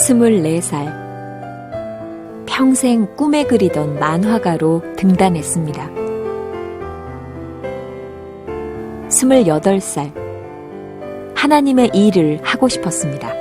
24살. 평생 꿈에 그리던 만화가로 등단했습니다. 28살. 하나님의 일을 하고 싶었습니다.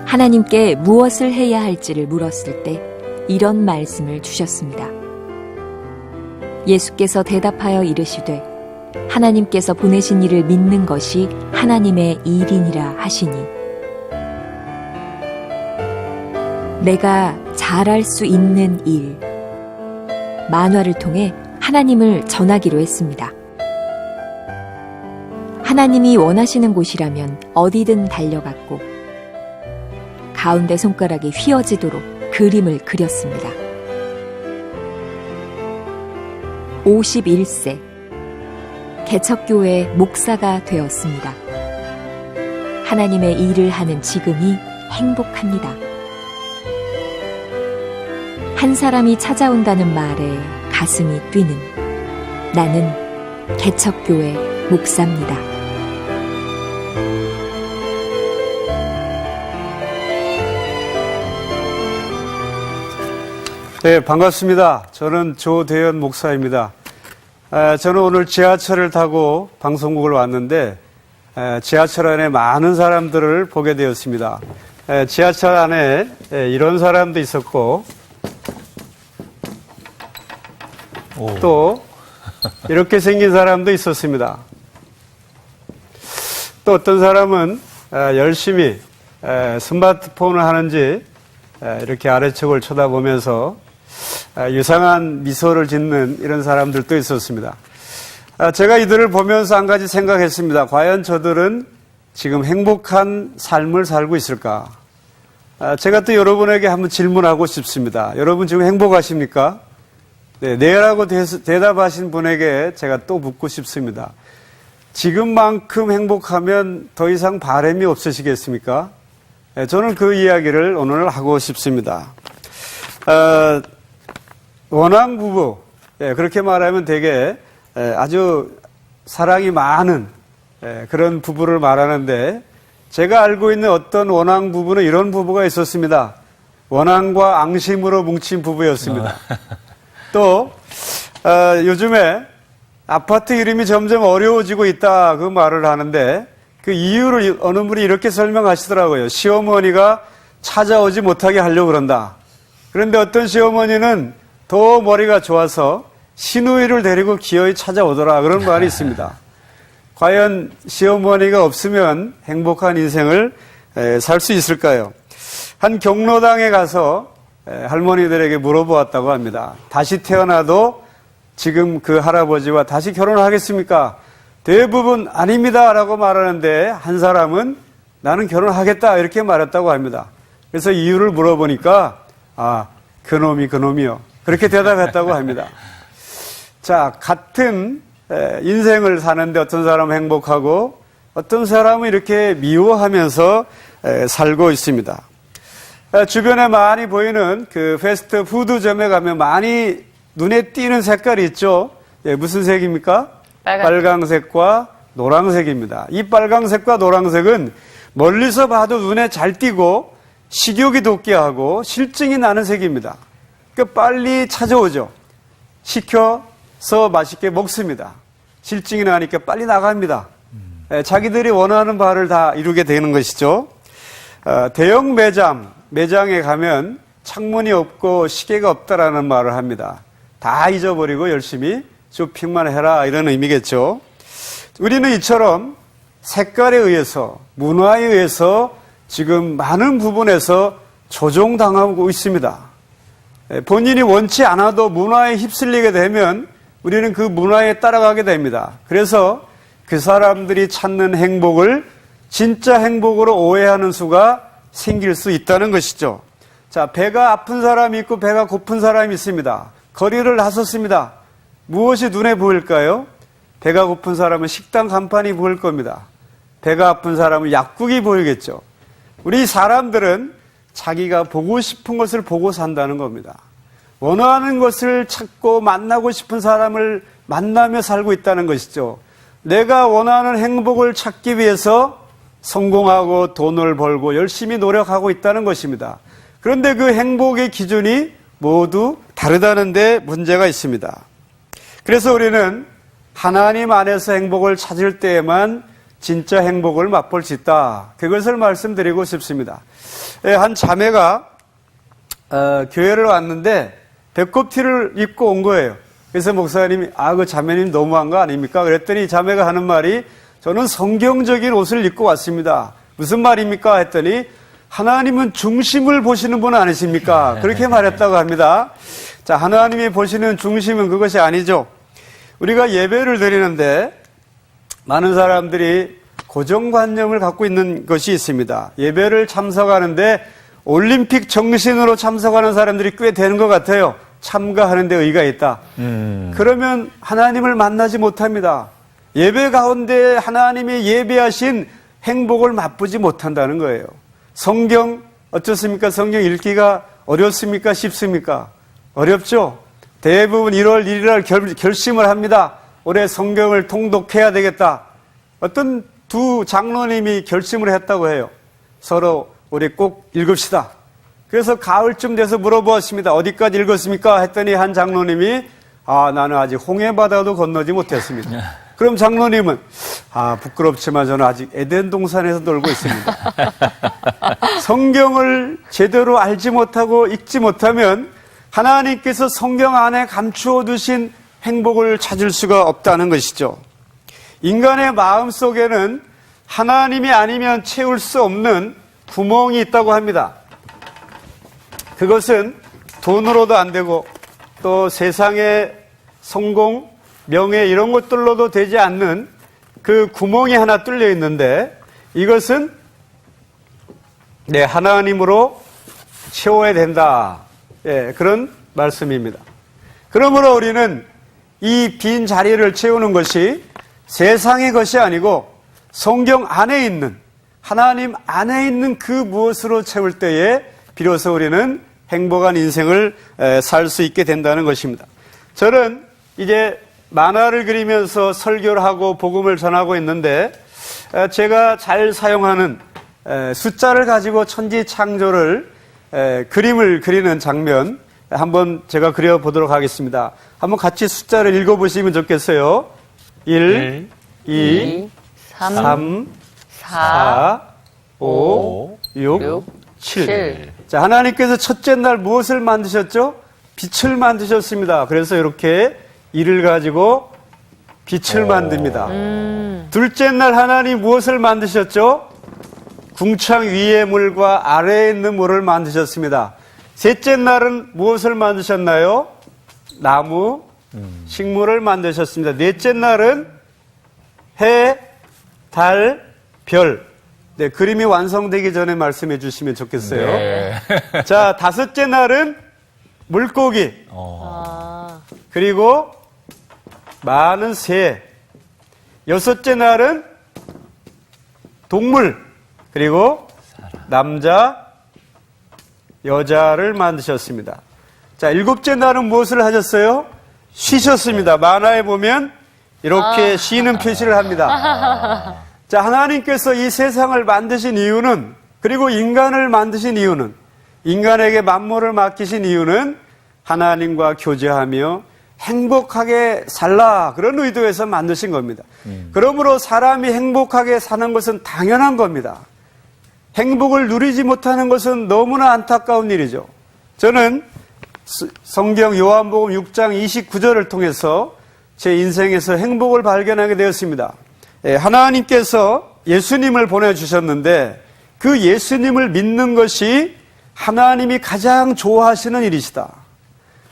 하나님께 무엇을 해야 할지를 물었을 때 이런 말씀을 주셨습니다. 예수께서 대답하여 이르시되 하나님께서 보내신 이를 믿는 것이 하나님의 일이니라 하시니, 내가 잘할 수 있는 일, 만화를 통해 하나님을 전하기로 했습니다. 하나님이 원하시는 곳이라면 어디든 달려갔고 가운데 손가락이 휘어지도록 그림을 그렸습니다. 51세. 개척교회 목사가 되었습니다. 하나님의 일을 하는 지금이 행복합니다. 한 사람이 찾아온다는 말에 가슴이 뛰는 나는 개척교회 목사입니다. 네, 반갑습니다. 저는 조대현 목사입니다. 저는 오늘 지하철을 타고 방송국을 왔는데 지하철 안에 많은 사람들을 보게 되었습니다. 지하철 안에 이런 사람도 있었고 또 이렇게 생긴 사람도 있었습니다. 또 어떤 사람은 열심히 스마트폰을 하는지 이렇게 아래쪽을 쳐다보면서 유상한 미소를 짓는 이런 사람들도 있었습니다. 제가 이들을 보면서 한 가지 생각했습니다. 과연 저들은 지금 행복한 삶을 살고 있을까? 제가 또 여러분에게 한번 질문하고 싶습니다. 여러분 지금 행복하십니까? 네라고 대답하신 분에게 제가 또 묻고 싶습니다. 지금만큼 행복하면 더 이상 바람이 없으시겠습니까? 저는 그 이야기를 오늘 하고 싶습니다. 원앙 부부, 그렇게 말하면 되게 아주 사랑이 많은 그런 부부를 말하는데, 제가 알고 있는 어떤 원앙 부부는 이런 부부가 있었습니다. 원앙과 앙심으로 뭉친 부부였습니다. 또 요즘에 아파트 이름이 점점 어려워지고 있다, 그 말을 하는데 그 이유를 어느 분이 이렇게 설명하시더라고요. 시어머니가 찾아오지 못하게 하려고 그런다. 그런데 어떤 시어머니는 더 머리가 좋아서 시누이를 데리고 기어이 찾아오더라, 그런 말이 있습니다. 과연 시어머니가 없으면 행복한 인생을 살 수 있을까요? 한 경로당에 가서 할머니들에게 물어보았다고 합니다. 다시 태어나도 지금 그 할아버지와 다시 결혼하겠습니까? 대부분 아닙니다 라고 말하는데, 한 사람은 나는 결혼하겠다 이렇게 말했다고 합니다. 그래서 이유를 물어보니까 그놈이요, 그렇게 대답했다고 합니다. 자, 같은 인생을 사는데 어떤 사람은 행복하고 어떤 사람은 이렇게 미워하면서 살고 있습니다. 주변에 많이 보이는 그 패스트푸드점에 가면 많이 눈에 띄는 색깔이 있죠. 무슨 색입니까? 빨강색과 노란색입니다. 이 빨강색과 노란색은 멀리서 봐도 눈에 잘 띄고 식욕이 돋게 하고 실증이 나는 색입니다. 그러니까 빨리 찾아오죠. 시켜서 맛있게 먹습니다. 실증이 나니까 빨리 나갑니다. 자기들이 원하는 바를 다 이루게 되는 것이죠. 대형 매장에 가면 창문이 없고 시계가 없다라는 말을 합니다. 다 잊어버리고 열심히 쇼핑만 해라, 이런 의미겠죠. 우리는 이처럼 색깔에 의해서, 문화에 의해서 지금 많은 부분에서 조종당하고 있습니다. 본인이 원치 않아도 문화에 휩쓸리게 되면 우리는 그 문화에 따라가게 됩니다. 그래서 그 사람들이 찾는 행복을 진짜 행복으로 오해하는 수가 생길 수 있다는 것이죠. 자, 배가 아픈 사람이 있고 배가 고픈 사람이 있습니다. 거리를 나섰습니다. 무엇이 눈에 보일까요? 배가 고픈 사람은 식당 간판이 보일 겁니다. 배가 아픈 사람은 약국이 보이겠죠. 우리 사람들은 자기가 보고 싶은 것을 보고 산다는 겁니다. 원하는 것을 찾고 만나고 싶은 사람을 만나며 살고 있다는 것이죠. 내가 원하는 행복을 찾기 위해서 성공하고 돈을 벌고 열심히 노력하고 있다는 것입니다. 그런데 그 행복의 기준이 모두 다르다는 데 문제가 있습니다. 그래서 우리는 하나님 안에서 행복을 찾을 때에만 진짜 행복을 맛볼 수 있다. 그것을 말씀드리고 싶습니다. 한 자매가 교회를 왔는데 배꼽티를 입고 온 거예요. 그래서 목사님이 그 자매님 너무한 거 아닙니까? 그랬더니 자매가 하는 말이 저는 성경적인 옷을 입고 왔습니다. 무슨 말입니까? 했더니 하나님은 중심을 보시는 분 아니십니까? 그렇게 말했다고 합니다. 자, 하나님이 보시는 중심은 그것이 아니죠. 우리가 예배를 드리는데 많은 사람들이 고정관념을 갖고 있는 것이 있습니다. 예배를 참석하는데 올림픽 정신으로 참석하는 사람들이 꽤 되는 것 같아요. 참가하는 데 의의가 있다. 그러면 하나님을 만나지 못합니다. 예배 가운데 하나님이 예배하신 행복을 맛보지 못한다는 거예요. 성경 어떻습니까? 성경 읽기가 어렵습니까? 쉽습니까? 어렵죠? 대부분 1월 1일 날 결심을 합니다. 올해 성경을 통독해야 되겠다. 어떤 두 장로님이 결심을 했다고 해요. 서로 우리 꼭 읽읍시다. 그래서 가을쯤 돼서 물어보았습니다. 어디까지 읽었습니까? 했더니 한 장로님이 나는 아직 홍해바다도 건너지 못했습니다. 그럼 장로님은 부끄럽지만 저는 아직 에덴 동산에서 놀고 있습니다. 성경을 제대로 알지 못하고 읽지 못하면 하나님께서 성경 안에 감추어 두신 행복을 찾을 수가 없다는 것이죠. 인간의 마음 속에는 하나님이 아니면 채울 수 없는 구멍이 있다고 합니다. 그것은 돈으로도 안 되고 또 세상의 성공, 명예 이런 것들로도 되지 않는 그 구멍이 하나 뚫려 있는데 이것은 하나님으로 채워야 된다. 그런 말씀입니다. 그러므로 우리는 이 빈 자리를 채우는 것이 세상의 것이 아니고 성경 안에 있는 하나님 안에 있는 그 무엇으로 채울 때에 비로소 우리는 행복한 인생을 살 수 있게 된다는 것입니다. 저는 이제 만화를 그리면서 설교를 하고 복음을 전하고 있는데 제가 잘 사용하는 숫자를 가지고 천지 창조를 그림을 그리는 장면 한번 제가 그려보도록 하겠습니다. 한번 같이 숫자를 읽어보시면 좋겠어요. 1, 2, 3, 4, 5, 6, 7. 자, 하나님께서 첫째 날 무엇을 만드셨죠? 빛을 만드셨습니다. 그래서 이렇게 이를 가지고 빛을 만듭니다. 둘째 날 하나님 무엇을 만드셨죠? 궁창 위의 물과 아래에 있는 물을 만드셨습니다. 셋째 날은 무엇을 만드셨나요? 나무, 식물을 만드셨습니다. 넷째 날은 해, 달, 별. 그림이 완성되기 전에 말씀해 주시면 좋겠어요. 네. 자, 다섯째 날은 물고기. 그리고 많은 새. 여섯째 날은 동물. 그리고 남자, 여자를 만드셨습니다. 자, 일곱째 날은 무엇을 하셨어요? 쉬셨습니다. 만화에 보면 이렇게 쉬는 표시를 합니다. 자, 하나님께서 이 세상을 만드신 이유는, 그리고 인간을 만드신 이유는, 인간에게 만물을 맡기신 이유는 하나님과 교제하며 행복하게 살라, 그런 의도에서 만드신 겁니다. 그러므로 사람이 행복하게 사는 것은 당연한 겁니다. 행복을 누리지 못하는 것은 너무나 안타까운 일이죠. 저는 성경 요한복음 6장 29절을 통해서 제 인생에서 행복을 발견하게 되었습니다. 하나님께서 예수님을 보내주셨는데 그 예수님을 믿는 것이 하나님이 가장 좋아하시는 일이시다.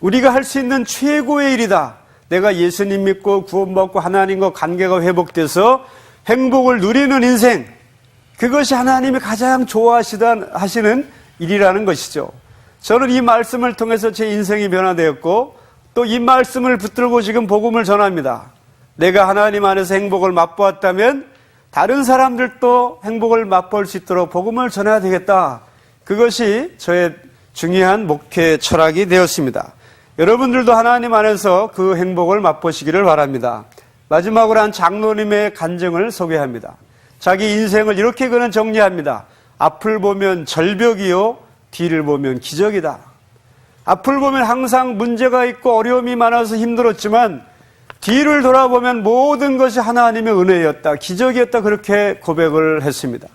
우리가 할 수 있는 최고의 일이다. 내가 예수님 믿고 구원받고 하나님과 관계가 회복돼서 행복을 누리는 인생, 그것이 하나님이 가장 좋아하시는 일이라는 것이죠. 저는 이 말씀을 통해서 제 인생이 변화되었고 또 이 말씀을 붙들고 지금 복음을 전합니다. 내가 하나님 안에서 행복을 맛보았다면 다른 사람들도 행복을 맛볼 수 있도록 복음을 전해야 되겠다. 그것이 저의 중요한 목회 철학이 되었습니다. 여러분들도 하나님 안에서 그 행복을 맛보시기를 바랍니다. 마지막으로 한 장로님의 간증을 소개합니다. 자기 인생을 이렇게 그는 정리합니다. 앞을 보면 절벽이요, 뒤를 보면 기적이다. 앞을 보면 항상 문제가 있고 어려움이 많아서 힘들었지만 뒤를 돌아보면 모든 것이 하나님의 은혜였다, 기적이었다, 그렇게 고백을 했습니다.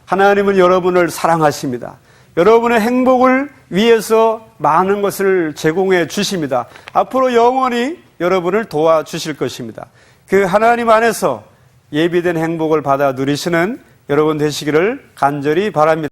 하나님은 여러분을 사랑하십니다. 여러분의 행복을 위해서 많은 것을 제공해 주십니다. 앞으로 영원히 여러분을 도와주실 것입니다. 그 하나님 안에서 예비된 행복을 받아 누리시는 여러분 되시기를 간절히 바랍니다.